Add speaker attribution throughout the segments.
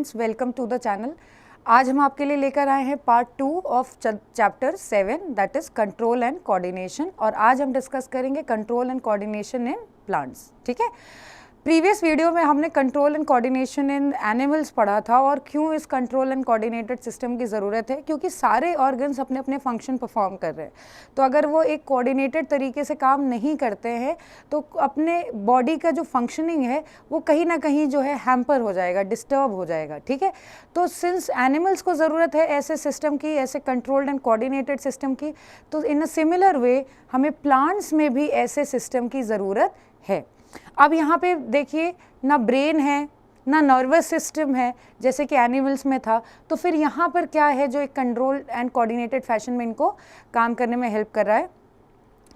Speaker 1: Students, welcome to the channel. आज हम आपके लिए लेकर आए हैं part 2 of chapter 7 that is control and coordination. और आज हम डिस्कस करेंगे control and coordination in plants. ठीक है, प्रीवियस वीडियो में हमने control and coordination in animals पढ़ा था और क्यों इस कंट्रोल एंड कोऑर्डिनेटेड सिस्टम की ज़रूरत है, क्योंकि सारे ऑर्गन्स अपने अपने फंक्शन परफॉर्म कर रहे हैं। तो अगर वो एक कोऑर्डिनेटेड तरीके से काम नहीं करते हैं तो अपने बॉडी का जो फंक्शनिंग है वो कहीं ना कहीं जो है हैम्पर हो जाएगा, डिस्टर्ब हो जाएगा। ठीक है, तो सिंस एनिमल्स को ज़रूरत है ऐसे सिस्टम की, ऐसे कंट्रोल्ड एंड कोऑर्डिनेटेड सिस्टम की, तो इन अ सिमिलर वे हमें प्लांट्स में भी ऐसे सिस्टम की ज़रूरत है। अब यहाँ पे देखिए, ना ब्रेन है ना नर्वस सिस्टम है जैसे कि एनिमल्स में था, तो फिर यहाँ पर क्या है जो एक कंट्रोल एंड कोऑर्डिनेटेड फैशन में इनको काम करने में हेल्प कर रहा है।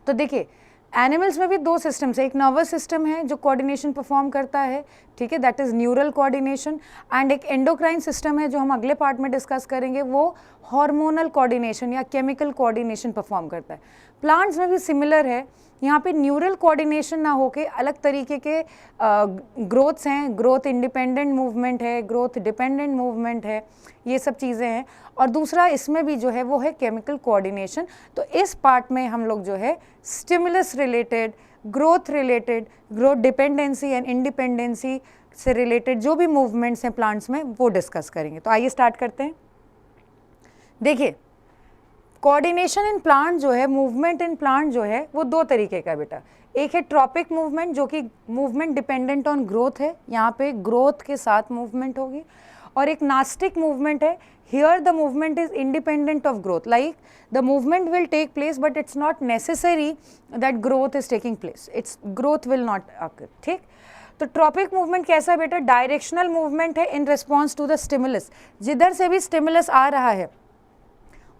Speaker 1: तो देखिए, एनिमल्स में भी दो सिस्टम्स है, एक नर्वस सिस्टम है जो कोऑर्डिनेशन परफॉर्म करता है, ठीक है, that is neural coordination, and एक एंडोक्राइन सिस्टम है जो हम अगले पार्ट में डिस्कस करेंगे, वो हार्मोनल कोऑर्डिनेशन या केमिकल कोऑर्डिनेशन परफॉर्म करता है। प्लांट्स में भी सिमिलर है, यहाँ पे न्यूरल कोऑर्डिनेशन ना होके अलग तरीके के ग्रोथ्स हैं, ग्रोथ इंडिपेंडेंट मूवमेंट है, ग्रोथ डिपेंडेंट मूवमेंट है, ये सब चीज़ें हैं। और दूसरा इसमें भी जो है वो है केमिकल कोऑर्डिनेशन। तो इस पार्ट में हम लोग जो है stimulus related, growth related, growth dependency and independency से रिलेटेड जो भी मूवमेंट्स हैं प्लांट्स में वो डिस्कस करेंगे। तो आइए स्टार्ट करते हैं। देखिए, कोऑर्डिनेशन इन प्लांट जो है, मूवमेंट इन प्लांट जो है वो दो तरीके का बेटा। एक है ट्रॉपिक मूवमेंट जो कि मूवमेंट डिपेंडेंट ऑन ग्रोथ है, यहाँ पे ग्रोथ के साथ मूवमेंट होगी। और एक नास्टिक मूवमेंट है, here the movement is independent of growth, like the movement will take place but it's not necessary that growth is taking place, it's growth will not occur. ठीक, तो tropic movement कैसा है बेटा? Directional movement है in response to the stimulus, जिधर से भी stimulus आ रहा है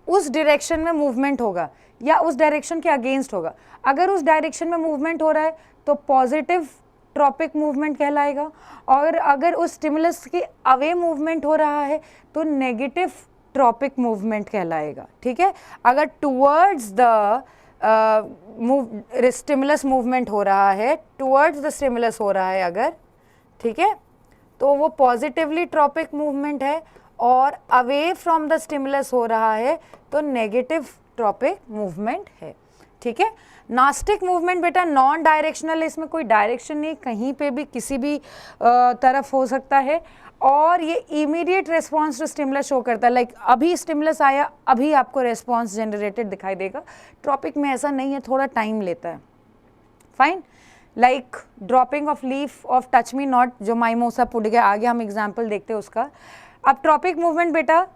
Speaker 1: उस डायरेक्शन में मूवमेंट होगा या उस डायरेक्शन के अगेंस्ट होगा। अगर उस डायरेक्शन में मूवमेंट हो रहा है तो पॉजिटिव ट्रॉपिक मूवमेंट कहलाएगा, और अगर उस स्टिमुलस के अवे मूवमेंट हो रहा है तो नेगेटिव ट्रॉपिक मूवमेंट कहलाएगा। ठीक है, अगर टुवर्ड्स द स्टिमुलस मूवमेंट हो रहा है, टुवर्ड्स द स्टिमुलस हो रहा है अगर, ठीक है, तो वो पॉजिटिवली ट्रॉपिक मूवमेंट है, और अवे फ्रॉम द स्टिमुलस हो रहा है तो नेगेटिव ट्रॉपिक मूवमेंट है। ठीक है, नास्टिक मूवमेंट बेटा नॉन डायरेक्शनल, इसमें कोई डायरेक्शन नहीं, कहीं पे भी किसी भी तरफ हो सकता है, और ये immediate response to stimulus show करता है, लाइक अभी स्टिमुलस आया अभी आपको रिस्पॉन्स जनरेटेड दिखाई देगा। ट्रॉपिक में ऐसा नहीं है, थोड़ा टाइम लेता है। Fine, like dropping of leaf of touch me not जो माइमोसा पुडिंग है, आगे हम एग्जाम्पल देखते हैं उसका। अब ट्रॉपिक मूवमेंट बेटा,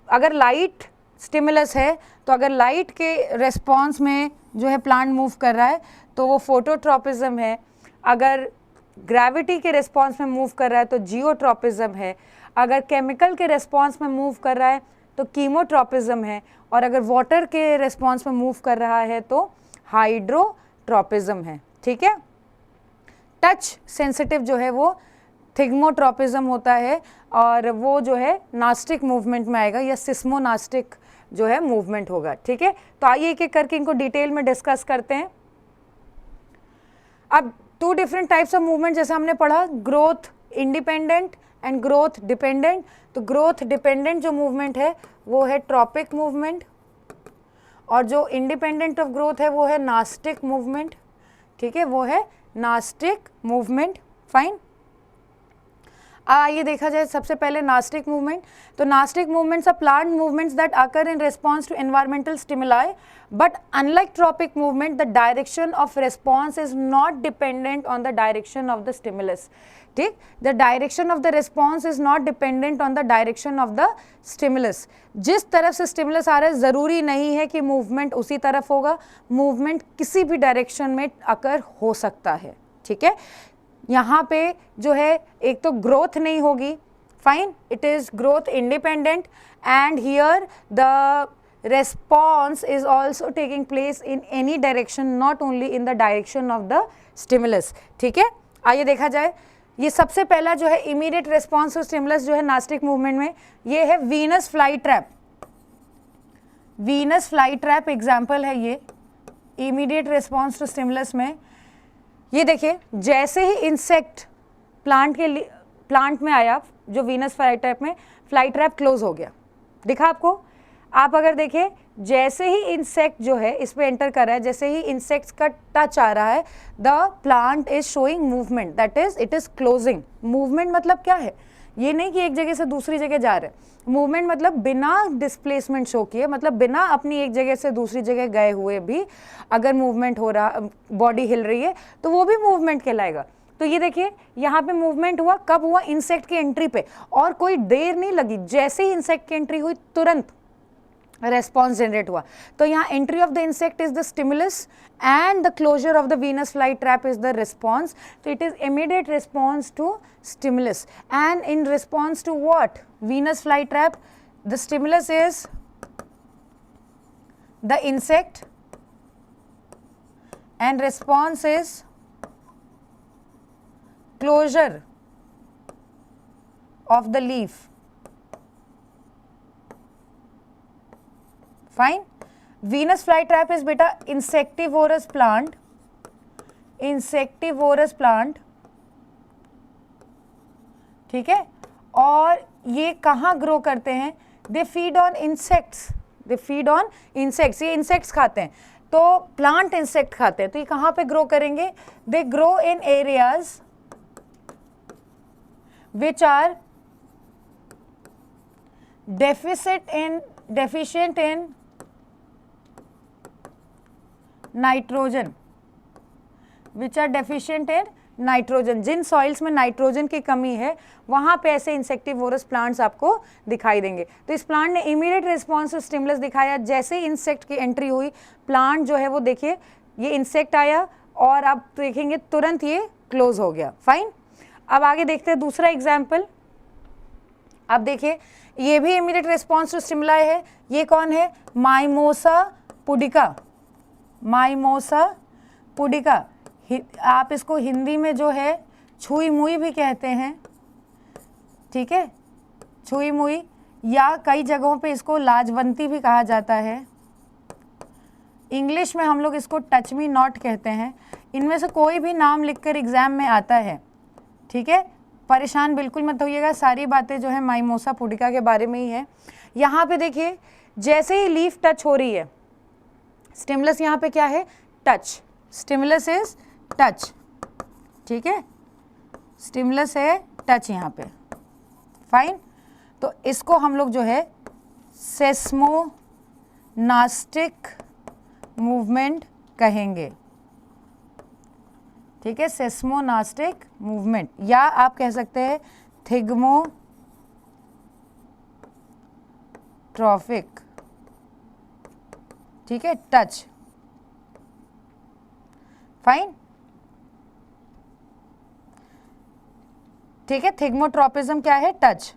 Speaker 1: अगर लाइट स्टिमुलस है तो अगर लाइट के रेस्पॉन्स में जो है प्लांट मूव कर रहा है तो वो फोटोट्रॉपिज्म है, अगर ग्रेविटी के रेस्पॉन्स में मूव कर रहा है तो जियोट्रॉपिज्म है, अगर केमिकल के रेस्पॉन्स में मूव कर रहा है तो कीमोट्रॉपिज्म है, और अगर वाटर के रेस्पॉन्स में मूव कर रहा है तो हाइड्रोट्रॉपिज्म है। ठीक है, टच सेंसिटिव जो है वो थिग्मोट्रॉपिज्म होता है, और वो जो है नास्टिक मूवमेंट में आएगा, या सिस्मोनास्टिक जो है मूवमेंट होगा। ठीक है, तो आइए एक एक करके इनको डिटेल में डिस्कस करते हैं। अब two different types of movement जैसे हमने पढ़ा, growth independent and growth dependent. तो ग्रोथ डिपेंडेंट जो मूवमेंट है वो है ट्रॉपिक मूवमेंट, और जो इंडिपेंडेंट ऑफ ग्रोथ है वो है नास्टिक मूवमेंट। ठीक है, वो है नास्टिक मूवमेंट। फाइन, आइए देखा जाए सबसे पहले नास्टिक मूवमेंट। तो nastic movements are plant movements that occur in response to environmental stimuli, but unlike tropic movement the direction of response is not dependent on the direction of the stimulus. ठीक, the direction of the response is not dependent on the direction of the stimulus. जिस तरफ से stimulus आ रहा है ज़रूरी नहीं है कि मूवमेंट उसी तरफ होगा, मूवमेंट किसी भी डायरेक्शन में अकर हो सकता है। ठीक है, यहाँ पे जो है एक तो ग्रोथ नहीं होगी, fine, it is growth independent, and here the response is also taking place in any direction, not only in the direction of the stimulus. ठीक है, आइए देखा जाए। ये सबसे पहला जो है इमीडिएट रिस्पॉन्स टू स्टिमुलस जो है नास्टिक मूवमेंट में, ये है Venus fly trap. Venus fly trap example है ये इमीडिएट रिस्पॉन्स टू स्टिमुलस में। ये देखिए, जैसे ही इंसेक्ट प्लांट में आया, जो वीनस फ्लाई ट्रैप में फ्लाई ट्रैप क्लोज हो गया, दिखा आपको। आप अगर देखें जैसे ही इंसेक्ट जो है इस पे एंटर कर रहा है, जैसे ही इंसेक्ट्स का टच आ रहा है, the plant is showing movement, that is it is closing. Movement मतलब क्या है, ये नहीं कि एक जगह से दूसरी जगह जा रहे हैं। मूवमेंट मतलब बिना डिस्प्लेसमेंट शो किए, मतलब बिना अपनी एक जगह से दूसरी जगह गए हुए भी अगर मूवमेंट हो रहा, बॉडी हिल रही है तो वो भी मूवमेंट कहलाएगा। तो ये देखिए यहाँ पे मूवमेंट हुआ, कब हुआ, इंसेक्ट की एंट्री पे, और कोई देर नहीं लगी, जैसे ही इंसेक्ट की एंट्री हुई तुरंत रेस्पॉन्स जनरेट हुआ। तो यहाँ entry of the insect is the stimulus and the closure of the Venus fly trap is the response. तो it is immediate response to stimulus, and in response to what, venous flytrap, the stimulus is the insect and response is closure of the leaf. Fine. Venous flytrap is beta insectivorous plant, insectivorous plant, ठीक है। और ये कहाँ grow करते हैं, they feed on insects, they feed on insects, ये insects खाते हैं, तो प्लांट इंसेक्ट खाते हैं, तो ये कहाँ पे ग्रो करेंगे, they grow in areas which are deficient in nitrogen, which are deficient in nitrogen. जिन सॉइल्स में नाइट्रोजन की कमी है वहाँ पे ऐसे इंसेक्टिवोरस प्लांट्स आपको दिखाई देंगे। तो इस प्लांट ने इमीडिएट रिस्पॉन्स स्टिमुलस दिखाया, जैसे ही इंसेक्ट की एंट्री हुई प्लांट जो है वो देखिए ये इंसेक्ट आया और आप देखेंगे तुरंत ये क्लोज हो गया। फाइन। अब आगे देखते हैं दूसरा एग्जाम्पल। अब देखिए ये भी इमीडिएट रिस्पॉन्स टू स्टिमुलाई है। ये कौन है, माइमोसा पुडिका, माइमोसा पुडिका। आप इसको हिंदी में जो है छुई मुई भी कहते हैं, ठीक है, छुई मुई, या कई जगहों पे इसको लाजवंती भी कहा जाता है। इंग्लिश में हम लोग इसको टच मी नॉट कहते हैं। इनमें से कोई भी नाम लिखकर एग्जाम में आता है, ठीक है, परेशान बिल्कुल मत होइएगा, सारी बातें जो है माइमोसा पुडिका के बारे में ही है। यहाँ पे देखिए जैसे ही लीफ टच हो रही है, स्टिमुलस यहाँ पे क्या है, टच, स्टिमुलस इज टच, ठीक है, स्टिमुलस है टच यहाँ पे। फाइन। तो इसको हम लोग जो है सेस्मोनास्टिक मूवमेंट कहेंगे, ठीक है, सेस्मोनास्टिक मूवमेंट, या आप कह सकते हैं थिग्मोट्रॉफिक, ठीक है, टच। फाइन, ठीक है, थिग्मोट्रोपिज्म क्या है, टच।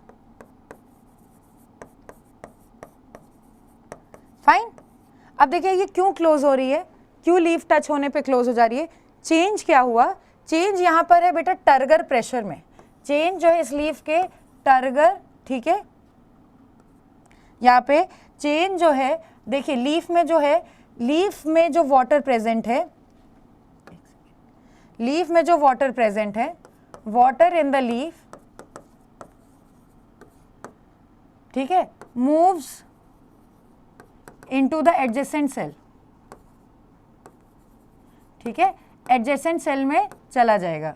Speaker 1: फाइन। अब देखिए ये क्यों क्लोज हो रही है, क्यों लीफ टच होने पे क्लोज हो जा रही है, चेंज क्या हुआ, चेंज यहाँ पर है बेटा टर्गर प्रेशर में, चेंज जो है इस लीफ के टर्गर, ठीक है, यहाँ पे चेंज जो है, देखिए लीफ में जो है, लीफ में जो वाटर प्रेजेंट है, लीफ में जो वाटर प्रेजेंट है, वाटर इन द लीफ, ठीक है, moves into the adjacent cell, ठीक है, एडजेसेंट सेल में चला जाएगा,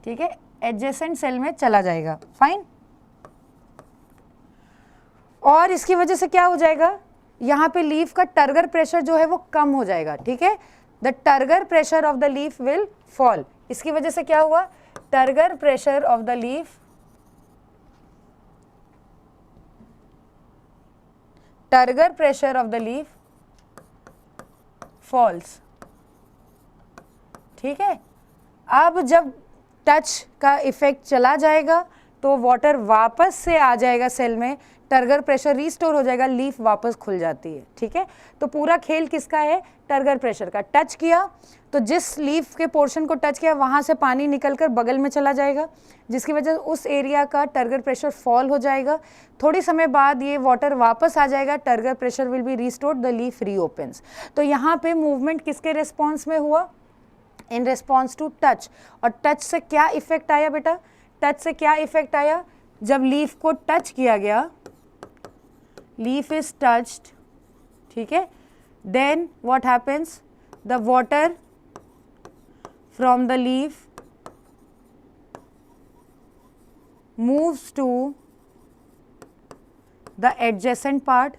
Speaker 1: ठीक है, एडजेसेंट सेल में चला जाएगा। फाइन। और इसकी वजह से क्या हो जाएगा, यहाँ पे लीफ का टर्गर प्रेशर जो है वो कम हो जाएगा, ठीक है, the turgor pressure of the leaf will fall. इसकी वजह से क्या हुआ, turgor pressure of the leaf, turgor pressure of the leaf falls, ठीक है। अब जब टच का इफेक्ट चला जाएगा तो वाटर वापस से आ जाएगा सेल में, टर्गर प्रेशर रिस्टोर हो जाएगा, लीफ वापस खुल जाती है, ठीक है। तो पूरा खेल किसका है, टर्गर प्रेशर का। टच किया तो जिस लीफ के पोर्शन को टच किया वहाँ से पानी निकलकर बगल में चला जाएगा, जिसकी वजह से उस एरिया का टर्गर प्रेशर फॉल हो जाएगा। थोड़ी समय बाद ये वाटर वापस आ जाएगा, turgor pressure will be restored, the leaf reopens. तो यहाँ पे मूवमेंट किसके रिस्पॉन्स में हुआ, इन रिस्पॉन्स टू टच। और टच से क्या इफेक्ट आया बेटा, टच से क्या इफेक्ट आया, जब लीफ को टच किया गया, लीफ इज टच्ड, ठीक है, then what happens, the water from the leaf moves to the adjacent part,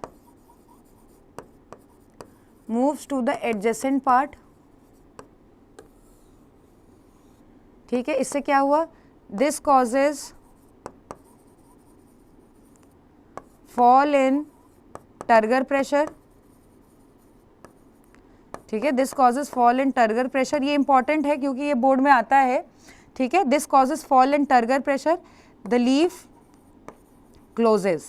Speaker 1: ठीक है, इससे क्या हुआ, this causes fall in turgor pressure, ठीक है, this causes fall in turgor pressure, ये इंपॉर्टेंट है क्योंकि ये बोर्ड में आता है, ठीक है, this causes fall in turgor pressure, the leaf closes,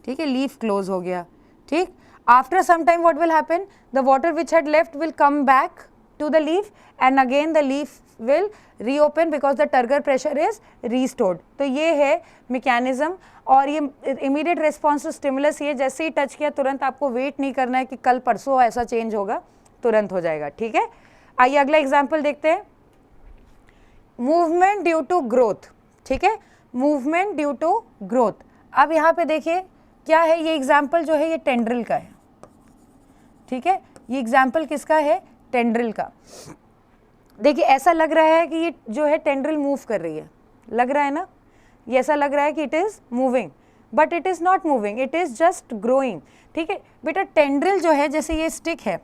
Speaker 1: ठीक है, लीफ क्लोज हो गया, ठीक, after some time what will happen, the water which had left will come back to the leaf and again the leaf will reopen because the turgor pressure is restored. तो ये है mechanism, और ये immediate response to stimulus, ये जैसे ही touch किया तुरंत आपको वेट नहीं करना है कि कल परसों ऐसा चेंज होगा, तुरंत हो जाएगा, ठीक है। आइए अगला एग्जाम्पल देखते हैं, मूवमेंट ड्यू टू ग्रोथ, ठीक है, मूवमेंट ड्यू टू ग्रोथ। अब यहाँ पे देखिए क्या है, ये एग्जाम्पल जो है ये टेंड्रिल का है, ठीक है, ये एग्जाम्पल किसका है, टेंड्रिल का। देखिए ऐसा लग रहा है कि ये जो है टेंड्रिल मूव कर रही है, लग रहा है ना, ये ऐसा लग रहा है कि it is moving, but it is not moving, it is just growing, ठीक है। बेटा टेंड्रिल जो है, जैसे ये स्टिक है,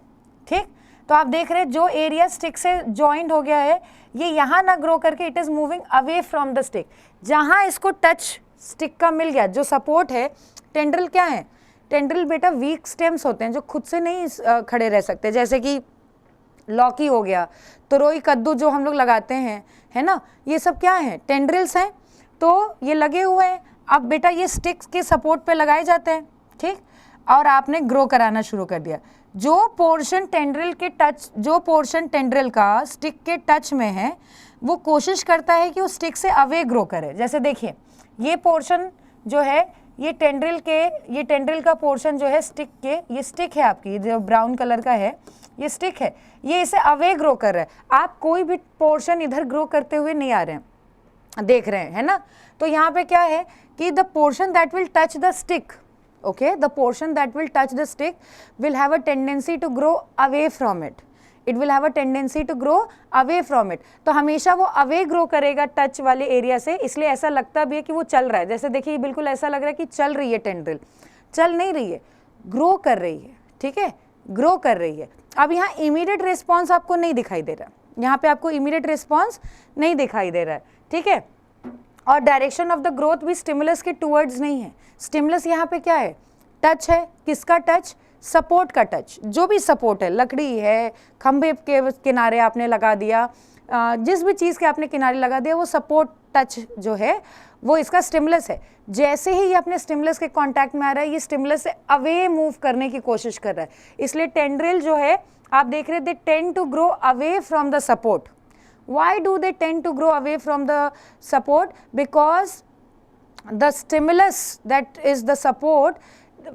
Speaker 1: ठीक, तो आप देख रहे हैं जो एरिया स्टिक से जॉइंट हो गया है, ये यहाँ ना ग्रो करके it is moving away from the stick, जहाँ इसको टच स्टिक का मिल गया, जो सपोर्ट है, टेंड्रिल क्या है, टेंड्रिल बेटा वीक स्टेम्स होते हैं जो खुद से नहीं खड़े रह सकते, जैसे कि लौकी हो गया, तरोई, कद्दू जो हम लोग लगाते हैं, है ना, ये सब क्या है, टेंड्रिल्स हैं, तो ये लगे हुए हैं। अब बेटा ये स्टिक्स के सपोर्ट पे लगाए जाते हैं, ठीक, और आपने ग्रो कराना शुरू कर दिया। जो पोर्शन टेंड्रिल के टच, जो पोर्शन टेंड्रिल का स्टिक के टच में है, वो कोशिश करता है कि वो स्टिक से अवे ग्रो करे। जैसे देखिए ये पोर्शन जो है, ये टेंड्रिल का पोर्शन जो है स्टिक के, ये स्टिक है आपकी, जो ब्राउन कलर का है ये स्टिक है, ये इसे अवे ग्रो कर रहा है। आप कोई भी पोर्शन इधर ग्रो करते हुए नहीं आ रहे हैं, देख रहे हैं, है ना। तो यहाँ पे क्या है कि the portion that will touch the stick, okay, the portion that will touch the stick will have a tendency to grow away from it, it will have a tendency to grow away from it। तो हमेशा वो away grow करेगा touch वाले area से, इसलिए ऐसा लगता भी है कि वो चल रहा है। जैसे देखिए बिल्कुल ऐसा लग रहा है कि चल रही है टेंड्रिल, चल नहीं रही है, ग्रो कर रही है, ठीक है, ग्रो कर रही है। अब यहाँ इमीडिएट रिस्पॉन्स आपको नहीं दिखाई दे रहा, यहाँ पे आपको इमीडिएट रिस्पॉन्स नहीं दिखाई दे रहा है, ठीक है, और डायरेक्शन ऑफ द ग्रोथ भी स्टिमुलस के टूवर्ड्स नहीं है। स्टिमुलस यहाँ पे क्या है, टच है, किसका टच, सपोर्ट का टच, जो भी सपोर्ट है, लकड़ी है, खंभे के किनारे आपने लगा दिया, जिस भी चीज़ के आपने किनारे लगा दिया, वो सपोर्ट टच जो है वो इसका स्टिमुलस है। जैसे ही ये अपने स्टिमुलस के कांटेक्ट में आ रहा है, ये स्टिमुलस से अवे मूव करने की कोशिश कर रहा है, इसलिए टेंड्रिल जो है आप देख रहे हैं, they tend to grow away from the support. Why do they tend to grow away from the support? Because the stimulus that is the support,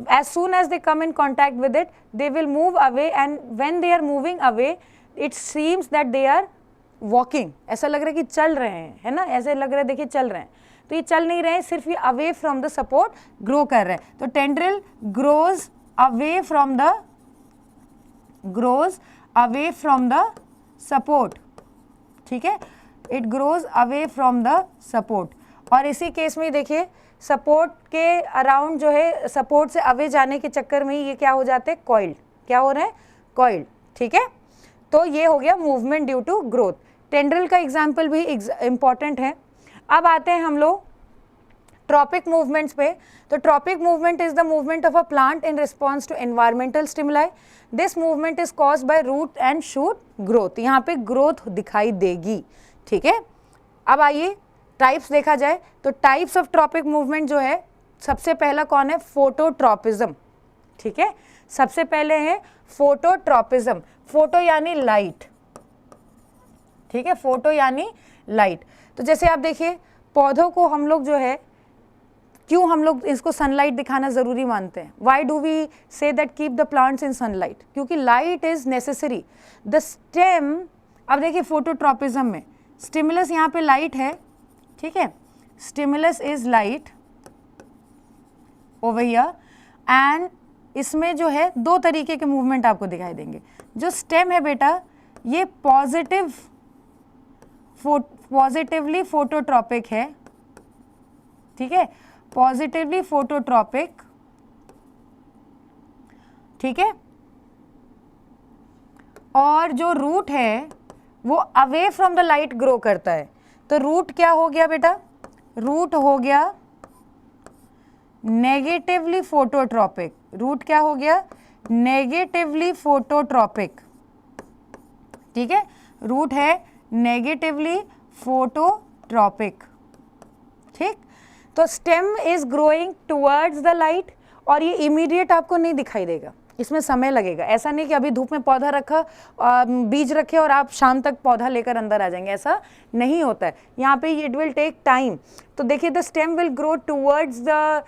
Speaker 1: as soon as they come in contact with it, they will move away, and when they are moving away, it seems that they are walking. ऐसा लग रहा है कि चल रहे हैं, है ना, ऐसे लग रहा है, देखिए चल रहे हैं, तो ये चल नहीं रहे हैं, सिर्फ ये away from the support grow कर रहे हैं। तो tendril grows away from the support, ठीक है, it grows away from the support. और इसी केस में देखिए सपोर्ट के अराउंड जो है, सपोर्ट से अवे जाने के चक्कर में ही ये क्या हो जाते हैं, कॉइल्ड, क्या हो रहे हैं, कॉइल्ड, ठीक है। तो ये हो गया movement due to growth. Tendril का एग्जाम्पल भी इम्पॉर्टेंट है। अब आते हैं हम लोग ट्रॉपिक मूवमेंट्स पे। तो tropic movement is the movement of a plant in response to environmental stimuli. This movement is caused by root and shoot growth. यहाँ पे ग्रोथ दिखाई देगी, ठीक है। अब आइए टाइप्स देखा जाए, तो टाइप्स ऑफ ट्रॉपिक मूवमेंट जो है, सबसे पहला कौन है, फोटोट्रॉपिज्म, ठीक है, सबसे पहले है फोटोट्रॉपिज्म। फोटो यानी लाइट, ठीक है, फोटो यानी लाइट। तो जैसे आप देखिए पौधों को हम लोग जो है, क्यों हम लोग इसको सनलाइट दिखाना ज़रूरी मानते हैं, why do we say that keep the plants in sunlight, क्योंकि light is necessary. The stem, अब देखिए फोटोट्रॉपिज्म में स्टिमुलस यहाँ पे लाइट है, ठीक है, stimulus is light over here and इसमें जो है दो तरीके के मूवमेंट आपको दिखाई देंगे। जो स्टेम है बेटा ये पॉजिटिवली फोटोट्रॉपिक है, ठीक है, पॉजिटिवली फोटोट्रॉपिक, ठीक है, और जो रूट है वो away from the light grow करता है। तो रूट क्या हो गया बेटा, रूट हो गया नेगेटिवली फोटोट्रॉपिक, रूट क्या हो गया, नेगेटिवली फोटोट्रॉपिक, ठीक है, रूट है नेगेटिवली फोटोट्रॉपिक, ठीक। तो stem is growing towards the light और ये इमीडिएट आपको नहीं दिखाई देगा, इसमें समय लगेगा। ऐसा नहीं कि अभी धूप में पौधा रखा, बीज रखे और आप शाम तक पौधा लेकर अंदर आ जाएंगे, ऐसा नहीं होता है। यहाँ पे इट विल टेक टाइम। तो देखिए the stem will grow towards the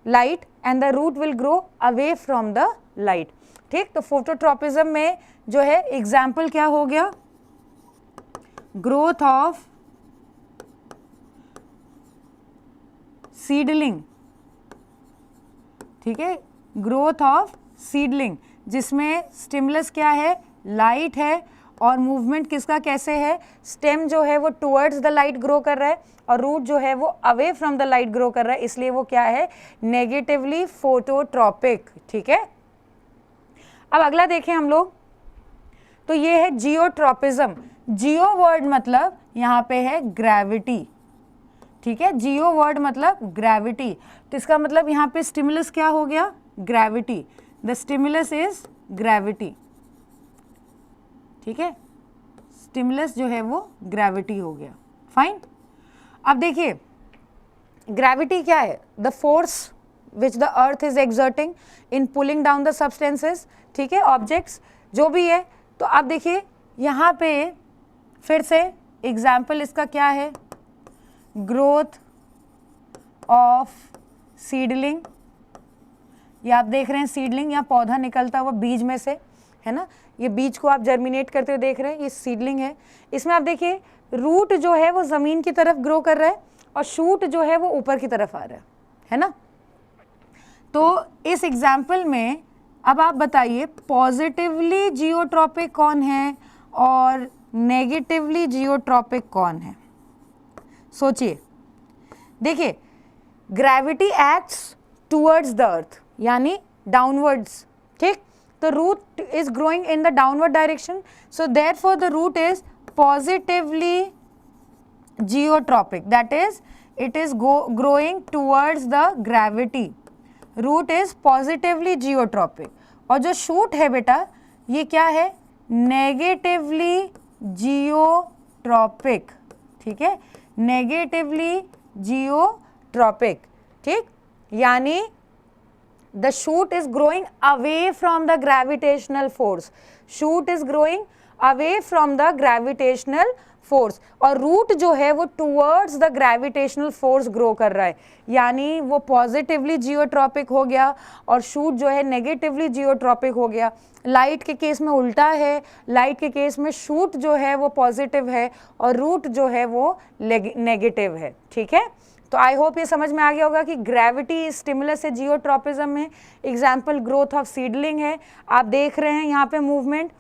Speaker 1: light and the root will grow away from the light, ठीक। तो फोटोट्रॉपिज्म में जो है एग्जाम्पल क्या हो गया, ग्रोथ ऑफ सीडलिंग, ठीक है, ग्रोथ ऑफ सीडलिंग, जिसमें स्टिमुलस क्या है, लाइट है, और मूवमेंट किसका कैसे है, स्टेम जो है वो टुवर्ड्स द लाइट ग्रो कर रहा है और रूट जो है वो away from the light grow कर रहा है, इसलिए वो क्या है, नेगेटिवली फोटोट्रॉपिक, ठीक है। अब अगला देखें हम लोग, तो ये है जियोट्रॉपिज्म। जियो वर्ड मतलब यहाँ पे है ग्रेविटी, ठीक है, जियो वर्ड मतलब ग्रेविटी। तो इसका मतलब यहाँ पे स्टिमुलस क्या हो गया, gravity, the stimulus is gravity, ठीक है, स्टिमुलस जो है वो ग्रेविटी हो गया, फाइन। अब देखिए ग्रेविटी क्या है, the force which the earth is exerting in pulling down the substances, ठीक है, ऑब्जेक्ट्स जो भी है। तो आप देखिए यहाँ पे फिर से एग्जाम्पल इसका क्या है, ग्रोथ ऑफ सीडलिंग, ये आप देख रहे हैं सीडलिंग या पौधा निकलता हुआ बीज में से, है ना, ये बीज को आप जर्मिनेट करते हुए देख रहे हैं, ये सीडलिंग है। इसमें आप देखिए रूट जो है वो ज़मीन की तरफ ग्रो कर रहा है और शूट जो है वो ऊपर की तरफ आ रहा है ना। तो इस एग्जाम्पल में अब आप बताइए पॉजिटिवली जियोट्रॉपिक कौन है और नेगेटिवली जियोट्रॉपिक कौन है, सोचिए। देखिए gravity acts towards the earth यानी डाउनवर्ड्स, ठीक। तो root is growing in the downward direction, so therefore the root is positively geotropic, that is it is growing towards the gravity, root is positively geotropic। और जो shoot है बेटा ये क्या है, negatively geotropic, ठीक है, negatively geotropic, ठीक, यानी the shoot is growing away from the gravitational force, shoot is growing away from the gravitational force, और रूट जो है वो towards the gravitational force grow कर रहा है, यानी वो पॉजिटिवली जियोट्रॉपिक हो गया और शूट जो है नेगेटिवली जियोट्रॉपिक हो गया। लाइट के केस में उल्टा है, लाइट के केस में शूट जो है वो पॉजिटिव है और रूट जो है वो नेगेटिव है, ठीक है। तो आई होप ये समझ में आ गया होगा कि ग्रेविटी स्टिमुलस है जियोट्रॉपिज्म में, एग्जाम्पल ग्रोथ ऑफ सीडलिंग है। आप देख रहे हैं यहाँ पे मूवमेंट,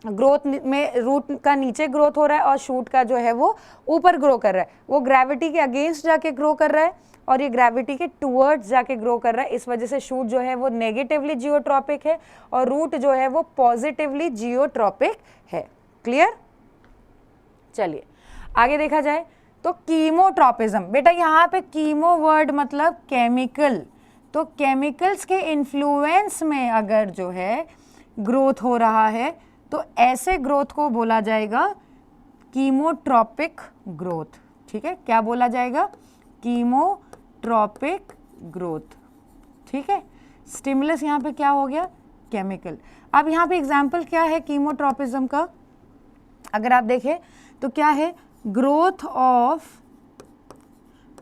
Speaker 1: ग्रोथ में रूट का नीचे ग्रोथ हो रहा है और शूट का जो है वो ऊपर ग्रो कर रहा है, वो ग्रेविटी के अगेंस्ट जाके ग्रो कर रहा है और ये ग्रेविटी के टूवर्ड्स जाके ग्रो कर रहा है। इस वजह से शूट जो है वो नेगेटिवली जियोट्रॉपिक है और रूट जो है वो पॉजिटिवली जियोट्रॉपिक है। क्लियर, चलिए आगे देखा जाए तो कीमोट्रॉपिज्म। बेटा यहाँ पे कीमो वर्ड मतलब केमिकल, तो केमिकल्स के इन्फ्लुएंस में अगर जो है ग्रोथ हो रहा है तो ऐसे ग्रोथ को बोला जाएगा कीमोट्रॉपिक ग्रोथ, ठीक है, क्या बोला जाएगा, कीमोट्रॉपिक ग्रोथ, ठीक है। स्टिमुलस यहाँ पे क्या हो गया, केमिकल। अब यहाँ पे एग्जाम्पल क्या है कीमोट्रॉपिज्म का, अगर आप देखें तो क्या है, growth of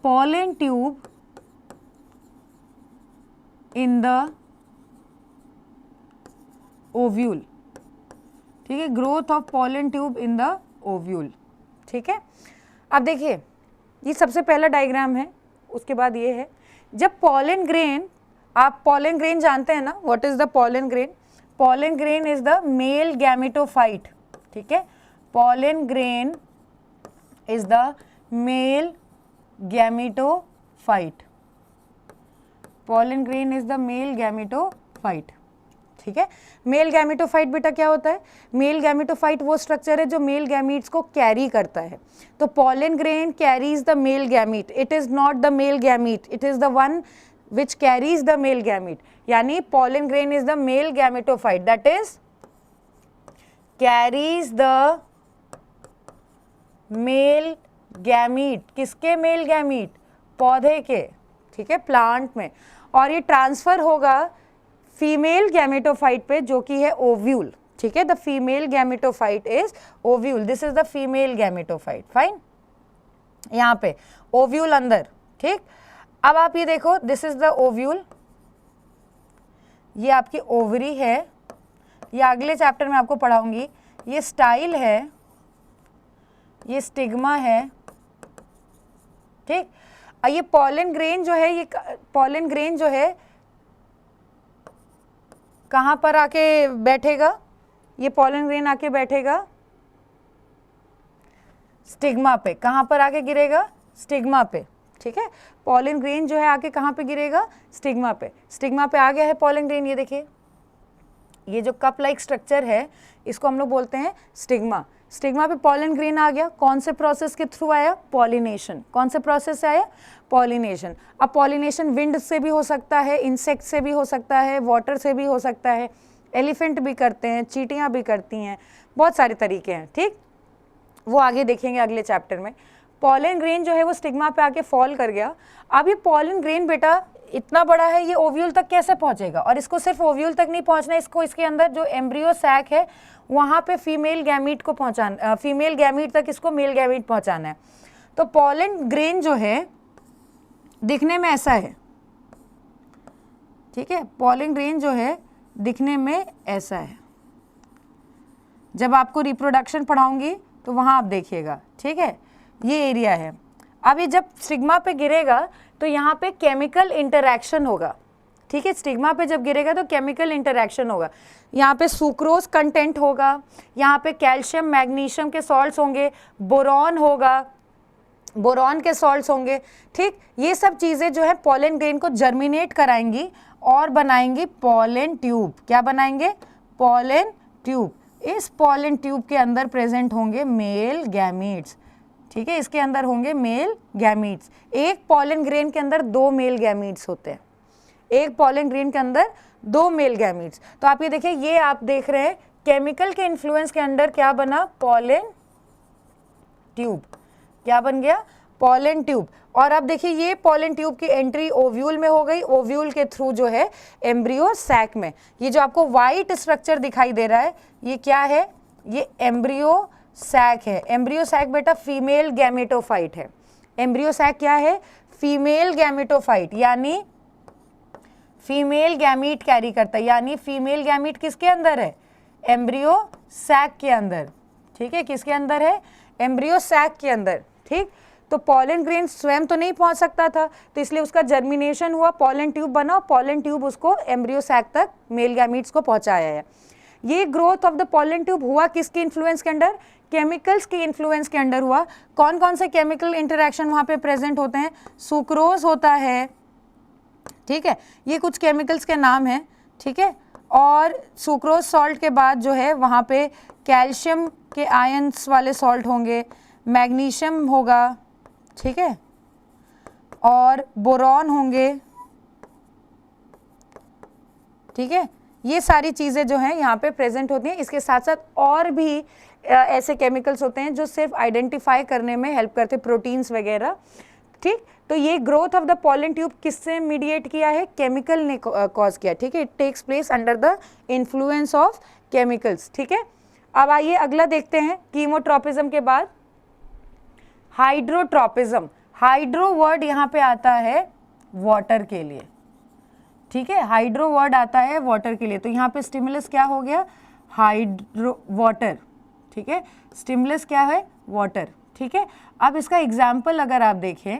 Speaker 1: pollen tube in the ovule, ठीक है, growth of pollen tube in the ovule, ठीक है। अब देखिए ये सबसे पहला डायग्राम है, उसके बाद ये है जब पॉलन ग्रेन, आप पॉलन ग्रेन जानते हैं ना, what is the pollen grain? Pollen grain is the male gametophyte, ठीक है। Pollen grain is the male gametophyte, pollen grain is the male gametophyte, ठीक है। मेल गैमेटोफाइट बेटा क्या होता है? मेल गैमेटोफाइट वो स्ट्रक्चर है जो मेल गैमीट्स को कैरी करता है। तो pollen grain carries the male gamete, it is not the male gamete, it is the one which carries the male gamete, यानी pollen grain is the male gametophyte, that is carries the male gamete, किसके male gamete? पौधे के, ठीक है, plant में, और ये transfer होगा फीमेल गैमेटोफाइट पे जो कि है ओव्यूल, ठीक है। The female gametophyte is ovule, this is the female gametophyte, fine. यहाँ पे ओव्यूल अंदर, ठीक। अब आप ये देखो, दिस इज द ओव्यूल, ये आपकी ओवरी है, ये अगले चैप्टर में आपको पढ़ाऊंगी। ये स्टाइल है, ये स्टिग्मा है, ठीक। ये पॉलन ग्रेन जो है, ये पॉलन ग्रेन जो है कहाँ पर आके बैठेगा? ये पॉलन ग्रेन आके बैठेगा स्टिग्मा पे। कहाँ पर आके गिरेगा? स्टिग्मा पे, ठीक है। पॉलन ग्रेन जो है आके कहाँ पे गिरेगा? स्टिग्मा पे। स्टिग्मा पे आ गया है पॉलन ग्रेन, ये देखिए, ये जो कप लाइक स्ट्रक्चर है इसको हम लोग बोलते हैं स्टिग्मा। स्टिग्मा पे पॉलन ग्रेन आ गया, कौन से प्रोसेस के थ्रू आया? पॉलिनेशन। कौन से प्रोसेस से आया? पॉलिनेशन। अब पॉलिनेशन विंड से भी हो सकता है, इंसेक्ट से भी हो सकता है, वाटर से भी हो सकता है, एलिफेंट भी करते हैं, चींटियाँ भी करती हैं, बहुत सारे तरीके हैं, ठीक। वो आगे देखेंगे अगले चैप्टर में। पॉलन ग्रेन जो है वो स्टिग्मा पे आके फॉल कर गया। अब ये पॉलन ग्रेन बेटा इतना बड़ा है, ये ओव्यूल तक कैसे पहुंचेगा? और इसको सिर्फ ओव्यूल तक नहीं पहुंचना, इसको इसके अंदर जो एम्ब्रियो सैक है वहाँ पे फीमेल गैमीट को पहुंचाना, फीमेल गैमीट तक इसको मेल गैमीट पहुंचाना है। तो पॉलन ग्रेन जो है दिखने में ऐसा है, ठीक है। पॉलन ग्रेन जो है दिखने में ऐसा है, जब आपको रिप्रोडक्शन पढ़ाऊंगी तो वहाँ आप देखिएगा, ठीक है। ये एरिया है। अब ये जब स्टिग्मा पे गिरेगा तो यहाँ पे केमिकल इंटरैक्शन होगा, ठीक है। स्टिग्मा पे जब गिरेगा तो केमिकल इंटरैक्शन होगा, यहाँ पे सुक्रोज कंटेंट होगा, यहाँ पे कैल्शियम मैग्नीशियम के सॉल्ट्स होंगे, बोरॉन होगा, बोरॉन के सॉल्ट्स होंगे, ठीक। ये सब चीज़ें जो है पॉलन ग्रेन को जर्मिनेट कराएंगी और बनाएंगी पॉलन ट्यूब। क्या बनाएंगे? Pollen tube. इस पॉलन ट्यूब के अंदर प्रेजेंट होंगे मेल गैमीट्स, ठीक है। इसके अंदर होंगे मेल गैमीट्स। एक पॉलन ग्रेन के अंदर 2 मेल गैमीट्स होते हैं, एक पॉलन ग्रेन के अंदर 2 मेल गैमीट्स। तो आप ये देखिए, ये आप देख रहे हैं केमिकल के इन्फ्लुएंस के अंदर क्या बना? Pollen tube. क्या बन गया? Pollen tube. और अब देखिए ये पॉलन ट्यूब की एंट्री ओव्यूल में हो गई, ओव्यूल के थ्रू जो है एम्ब्रियो सैक में। ये जो आपको वाइट स्ट्रक्चर दिखाई दे रहा है ये क्या है? ये एम्ब्रियो सैक है। एम्ब्रियो सैक बेटा फीमेल गैमेटोफाइट है। एम्ब्रियो सैक क्या है? फीमेल गैमेटोफाइट, यानी फीमेल गैमीट कैरी करता है। यानी फीमेल गैमीट किसके अंदर है? एम्ब्रियो सैक के अंदर, ठीक है। किसके अंदर है? एम्ब्रियो सैक के अंदर, ठीक। तो पॉलन ग्रेन स्वयं तो नहीं पहुंच सकता था, तो इसलिए उसका जर्मिनेशन हुआ, पॉलन ट्यूब बना, पॉलन ट्यूब उसको एम्ब्रियो सैक तक मेल गैमीट्स को पहुंचाया है। ये growth of the pollen tube हुआ किसके इन्फ्लुएंस के अंडर? केमिकल्स के इन्फ्लुएंस के अंडर हुआ। कौन कौन से केमिकल इंटरेक्शन वहाँ पे प्रेजेंट होते हैं? सुक्रोज होता है, ठीक है। ये कुछ केमिकल्स के नाम हैं, ठीक है। और सुक्रोज सॉल्ट के बाद जो है वहाँ पे कैल्शियम के आयंस वाले सॉल्ट होंगे, मैग्नीशियम होगा, ठीक है, और बोरॉन होंगे, ठीक है। ये सारी चीज़ें जो हैं यहाँ पे प्रेजेंट होती हैं। इसके साथ साथ और भी ऐसे केमिकल्स होते हैं जो सिर्फ आइडेंटिफाई करने में हेल्प करते हैं, प्रोटीन्स वगैरह, ठीक। तो ये growth of the pollen tube किससे मीडिएट किया है? केमिकल ने कॉज किया, ठीक है। It takes place under the influence of chemicals, ठीक है। अब आइए अगला देखते हैं। कीमोट्रोपिज्म के बाद हाइड्रोट्रोपिज्म। हाइड्रो वर्ड यहाँ पे आता है वाटर के लिए, ठीक है। हाइड्रो वर्ड आता है वाटर के लिए। तो यहाँ पे स्टिमुलस क्या हो गया? हाइड्रो वाटर, ठीक है। स्टिमुलस क्या है? वाटर, ठीक है। अब इसका एग्जाम्पल अगर आप देखें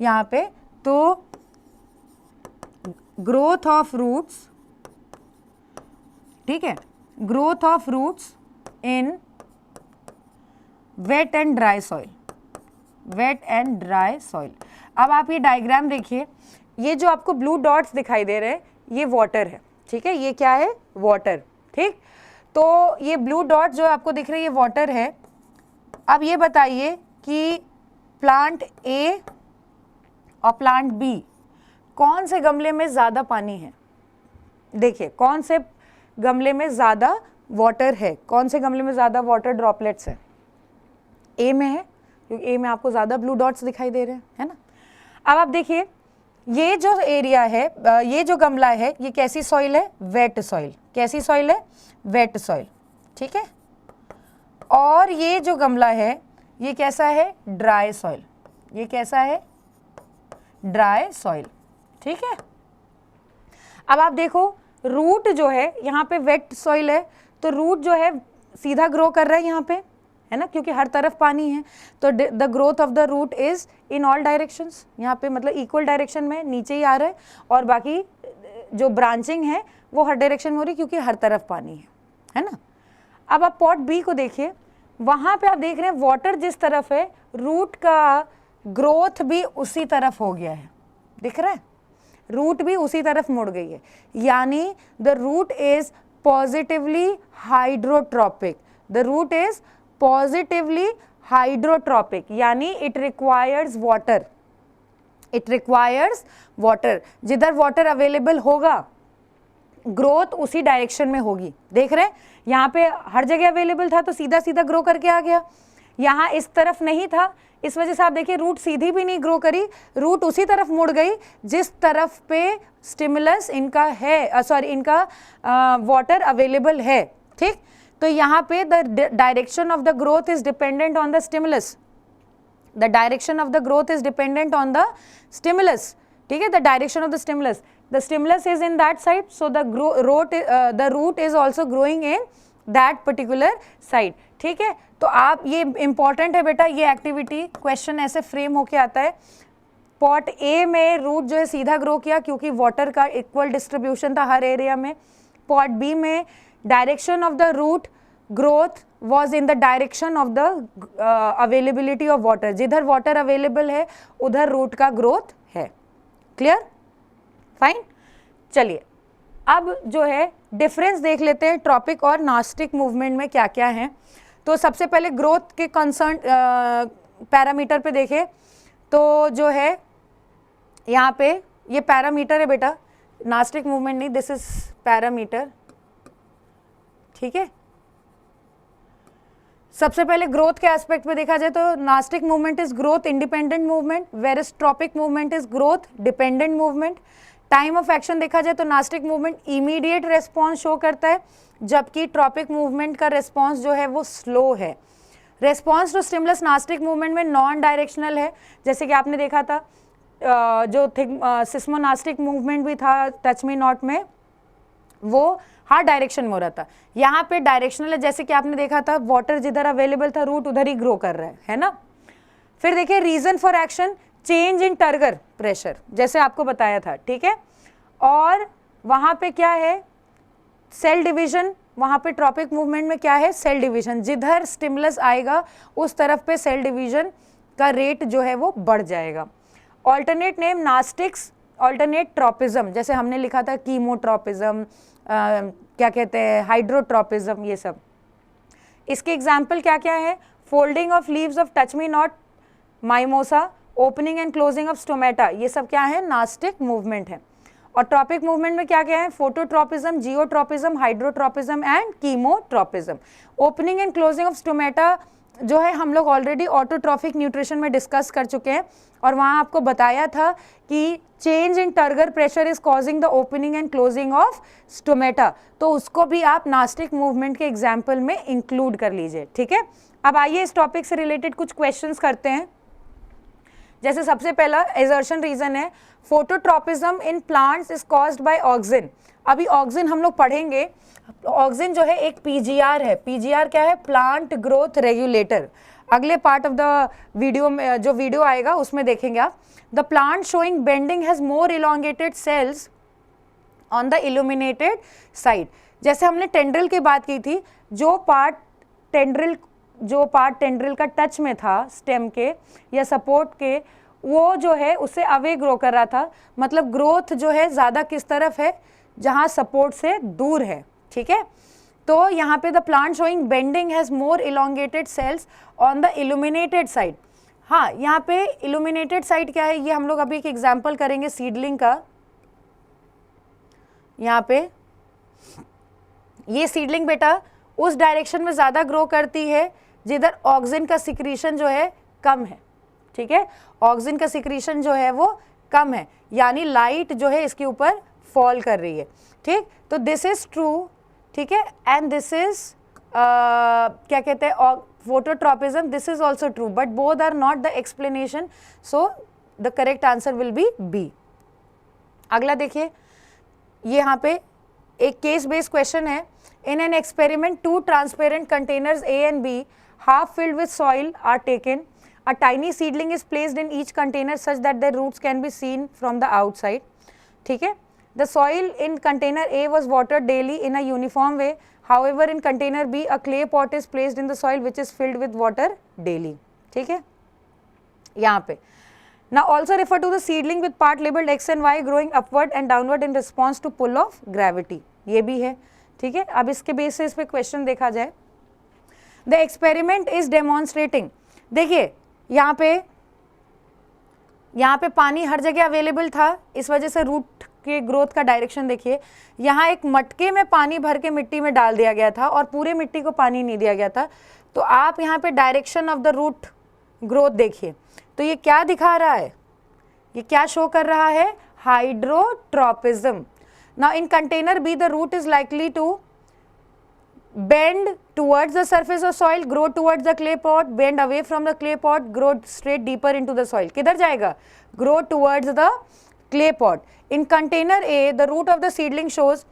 Speaker 1: यहाँ पे, तो ग्रोथ ऑफ रूट्स, ठीक है, growth of roots in wet and dry soil, wet and dry soil. अब आप ये डायग्राम देखिए, ये जो आपको ब्लू डॉट्स दिखाई दे रहे हैं ये वाटर है, ठीक है, ये क्या है, वाटर, ठीक। तो ये ब्लू डॉट जो आपको दिख रही है ये वाटर है। अब ये बताइए कि प्लांट ए और प्लांट बी कौन से गमले में ज़्यादा पानी है। देखिए कौन से गमले में ज़्यादा वाटर है, कौन से गमले में ज़्यादा वाटर ड्रॉपलेट्स है, ए में है, क्योंकि ए में आपको ज़्यादा ब्लू डॉट्स दिखाई दे रहे हैं, है ना। अब आप देखिए ये जो एरिया है, ये जो गमला है ये कैसी सॉइल है, वेट सॉइल। कैसी सॉइल है, वेट सॉइल, ठीक है। और ये जो गमला है ये कैसा है, ड्राई सॉइल। ये कैसा है, ड्राई सॉइल, ठीक है। अब आप देखो रूट जो है यहाँ पे वेट सॉइल है, तो रूट जो है सीधा ग्रो कर रहा है यहाँ पे, है ना, क्योंकि हर तरफ पानी है। तो the growth of the root is in all directions, यहाँ पे मतलब इक्वल डायरेक्शन में नीचे ही आ रहा है, और बाकी जो ब्रांचिंग है वो हर डायरेक्शन में हो रही है क्योंकि हर तरफ पानी है ना। अब आप पॉट बी को देखिए, वहाँ पे आप देख रहे हैं वाटर जिस तरफ है रूट का ग्रोथ भी उसी तरफ हो गया है, दिख रहा है, रूट भी उसी तरफ मुड़ गई है, यानी the root is positively hydrotropic. The root is positively hydrotropic, यानी it requires water, it requires water. जिधर वाटर अवेलेबल होगा ग्रोथ उसी डायरेक्शन में होगी। देख रहे हैं यहाँ पे हर जगह अवेलेबल था तो सीधा सीधा ग्रो करके आ गया, यहाँ इस तरफ नहीं था, इस वजह से आप देखिए रूट सीधी भी नहीं ग्रो करी, रूट उसी तरफ मुड़ गई जिस तरफ पे स्टिमुलस इनका है, सॉरी इनका वाटर अवेलेबल है, ठीक। तो यहाँ पे the direction of the growth is dependent on the stimulus, the direction of the growth is dependent on the stimulus, ठीक है, the direction of the stimulus, the stimulus is in that side, so the root is also growing in that particular side, ठीक है। तो आप ये important है बेटा, ये एक्टिविटी क्वेश्चन ऐसे फ्रेम होके आता है। पॉट ए में रूट जो है सीधा ग्रो किया क्योंकि वाटर का इक्वल डिस्ट्रीब्यूशन था हर एरिया में। पॉट बी में direction of the root growth was in the direction of the availability of water, जिधर वाटर अवेलेबल है उधर रूट का ग्रोथ है। Clear, fine. चलिए अब जो है डिफरेंस देख लेते हैं ट्रॉपिक और नास्टिक मूवमेंट में क्या क्या है। तो सबसे पहले ग्रोथ के कंसर्न पैरामीटर पे देखें तो जो है यहाँ पे ये पैरामीटर है बेटा, नास्टिक मूवमेंट नहीं, दिस इज पैरामीटर, ठीक है। सबसे पहले ग्रोथ के एस्पेक्ट पे देखा जाए तो nastic movement is growth independent movement, versus tropic movement is growth dependent movement. Time of action देखा जाए तो nastic movement immediate response show करता है, जबकि ट्रॉपिक मूवमेंट का रेस्पॉन्स जो है वो स्लो है। Response to stimulus nastic movement में नॉन डायरेक्शनल है, जैसे कि आपने देखा था जो सिस्मोनास्टिक मूवमेंट भी था टच मी नॉट में, वो हर डायरेक्शन में हो रहा था। यहाँ पे डायरेक्शनल है, जैसे कि आपने देखा था वाटर जिधर अवेलेबल था रूट उधर ही ग्रो कर रहा है ना। फिर देखिए reason for action change in turgor pressure, जैसे आपको बताया था, ठीक है। और वहाँ पे क्या है, सेल डिवीजन, वहाँ पे ट्रॉपिक मूवमेंट में क्या है, सेल डिवीजन, जिधर स्टिमुलस आएगा उस तरफ पे सेल डिवीजन का रेट जो है वो बढ़ जाएगा। ऑल्टरनेट नेम नास्टिक्स, ऑल्टरनेट ट्रॉपिज्म, जैसे हमने लिखा था कीमोट्रॉपिज्म, क्या कहते हैं हाइड्रोट्रॉपिज्म, ये सब। इसके एग्जाम्पल क्या क्या है, folding of leaves of touch me not, mimosa, opening and closing of stomata, ये सब क्या है, नास्टिक मूवमेंट है। और ट्रॉपिक मूवमेंट में क्या क्या है, phototropism, geotropism, hydrotropism and chemotropism. Opening and closing of stomata जो है हम लोग ऑलरेडी ऑटोट्रॉफिक न्यूट्रिशन में डिस्कस कर चुके हैं, और वहाँ आपको बताया था कि change in turgor pressure is causing the opening and closing of stomata, तो उसको भी आप नास्टिक मूवमेंट के एग्जाम्पल में इंक्लूड कर लीजिए, ठीक है। अब आइए इस टॉपिक से रिलेटेड कुछ क्वेश्चंस करते हैं। जैसे सबसे पहला एजर्शन रीजन है, phototropism in plants is caused bye auxin. अभी ऑक्सिन हम लोग पढ़ेंगे, ऑक्सिन जो है एक पीजीआर है। पीजीआर क्या है, प्लांट ग्रोथ रेगुलेटर। अगले पार्ट ऑफ द वीडियो में, जो वीडियो आएगा उसमें देखेंगे आप। The plant showing bending has more elongated cells on the illuminated side. जैसे हमने टेंड्रिल की बात की थी, जो पार्ट टेंड्रिल का टच में था स्टेम के या सपोर्ट के, वो जो है उससे अवे ग्रो कर रहा था, मतलब ग्रोथ जो है ज़्यादा किस तरफ है, जहाँ सपोर्ट से दूर है, ठीक है। तो यहाँ पे the plant showing bending has more elongated cells on the illuminated side. हाँ, यहाँ पे इल्यूमिनेटेड साइड क्या है, ये हम लोग अभी एक एग्जाम्पल करेंगे सीडलिंग का। यहाँ पे ये सीडलिंग बेटा उस डायरेक्शन में ज़्यादा ग्रो करती है जिधर ऑक्सीजन का सिक्रीशन जो है कम है, ठीक है। ऑक्सीजन का सिक्रीशन जो है वो कम है, यानी लाइट जो है इसके ऊपर फॉल कर रही है, ठीक। तो दिस इज ट्रू, ठीक है, एंड दिस इज क्या कहते हैं phototropism, this is also true, but both are not the explanation, so the correct answer will be B. अगला देखिए, ये यहाँ पे एक केस बेस्ड क्वेश्चन है। In an experiment 2 transparent containers A and B half filled with soil are taken. A tiny seedling is placed in each container such that their roots can be seen from the outside. ठीक है। The soil in container A was watered daily in a uniform way. However, in container B, a clay pot is placed in the soil which is filled with water daily. ठीक है, यहाँ पे now also refer to the seedling with part labeled X and Y growing upward and downward in response to pull of gravity. ये भी है, ठीक है। अब इसके बेसिस पे क्वेश्चन देखा जाए। द एक्सपेरिमेंट इज डेमोन्स्ट्रेटिंग, देखिए यहाँ पे पानी हर जगह अवेलेबल था, इस वजह से रूट के ग्रोथ का डायरेक्शन देखिए। यहाँ एक मटके में पानी भर के मिट्टी में डाल दिया गया था और पूरे मिट्टी को पानी नहीं दिया गया था, तो आप यहाँ पे direction of the root growth देखिए, तो ये क्या दिखा रहा है, ये क्या शो कर रहा है, hydrotropism. Now in container B, the root is likely to bend towards the surface of soil, grow towards the clay pot, bend away from the clay pot, grow straight deeper into the soil. किधर जाएगा? Grow towards the clay pot. In container A, the root of the seedling shows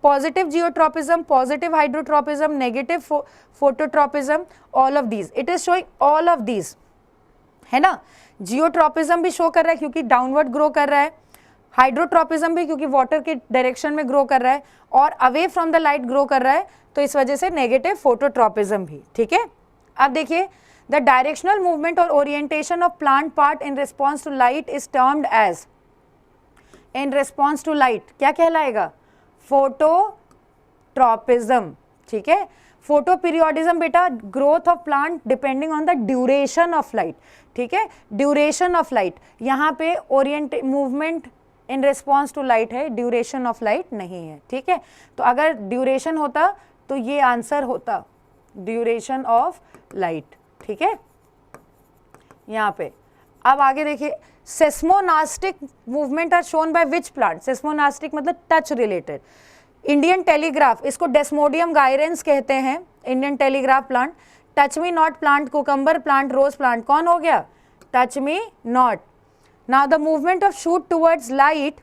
Speaker 1: positive geotropism, positive hydrotropism, negative phototropism, all of these. It is showing all of these, है ना। Geotropism भी show कर रहा है क्योंकि downward grow कर रहा है, हाइड्रोट्रोपिज्म भी क्योंकि वाटर के डायरेक्शन में ग्रो कर रहा है, और away from the light grow कर रहा है, तो इस वजह से नेगेटिव फोटोट्रोपिज्म भी, ठीक है। अब देखिए, द डायरेक्शनल मूवमेंट और orientation of plant part in response to light is termed as, in response to light क्या कहलाएगा, फोटोट्रोपिज्म, ठीक है। फोटो पीरियोडिज्म बेटा growth of plant depending on the duration of light, ठीक है, ड्यूरेशन ऑफ लाइट। यहाँ पे orient movement in response to light है, ड्यूरेशन ऑफ लाइट नहीं है, ठीक है। तो अगर ड्यूरेशन होता तो ये आंसर होता, ड्यूरेशन ऑफ लाइट, ठीक है। यहाँ पे अब आगे देखिए, seismonastic movement are shown by which plant, seismonastic मतलब टच रिलेटेड। इंडियन टेलीग्राफ, इसको डेस्मोडियम गायरेंस कहते हैं, Indian telegraph plant. Touch me not plant, cucumber plant, rose plant, कौन हो गया, touch me not. Now the movement of shoot towards light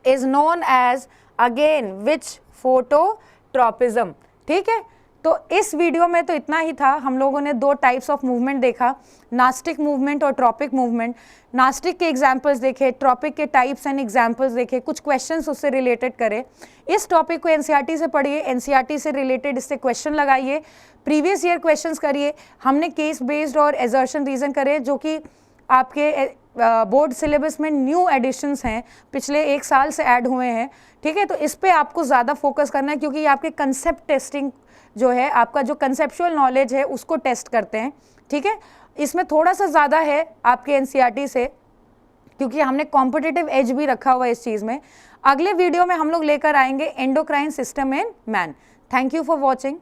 Speaker 1: is known as again which phototropism, ठीक है। तो इस वीडियो में तो इतना ही था, हम लोगों ने 2 टाइप्स ऑफ मूवमेंट देखा, नास्टिक मूवमेंट और ट्रॉपिक मूवमेंट। नास्टिक के एग्जाम्पल्स देखे, ट्रॉपिक के टाइप्स एंड एग्जाम्पल्स देखे, कुछ क्वेश्चंस उससे रिलेटेड करे। इस टॉपिक को एनसीईआरटी से पढ़िए, एनसीईआरटी से रिलेटेड इससे क्वेश्चन लगाइए, प्रीवियस ईयर क्वेश्चंस करिए। हमने केस बेस्ड और एजर्शन रीजन करे जो कि आपके बोर्ड सिलेबस में न्यू एडिशंस हैं, पिछले 1 साल से ऐड हुए हैं, ठीक है। तो इस पे आपको ज़्यादा फोकस करना है क्योंकि ये आपके कंसेप्ट टेस्टिंग जो है, आपका जो कंसेप्चुअल नॉलेज है उसको टेस्ट करते हैं, ठीक है। इसमें थोड़ा सा ज़्यादा है आपके एनसीईआरटी से क्योंकि हमने कॉम्पिटिटिव एज भी रखा हुआ है इस चीज़ में। अगले वीडियो में हम लोग लेकर आएंगे endocrine system in man. Thank you for watching.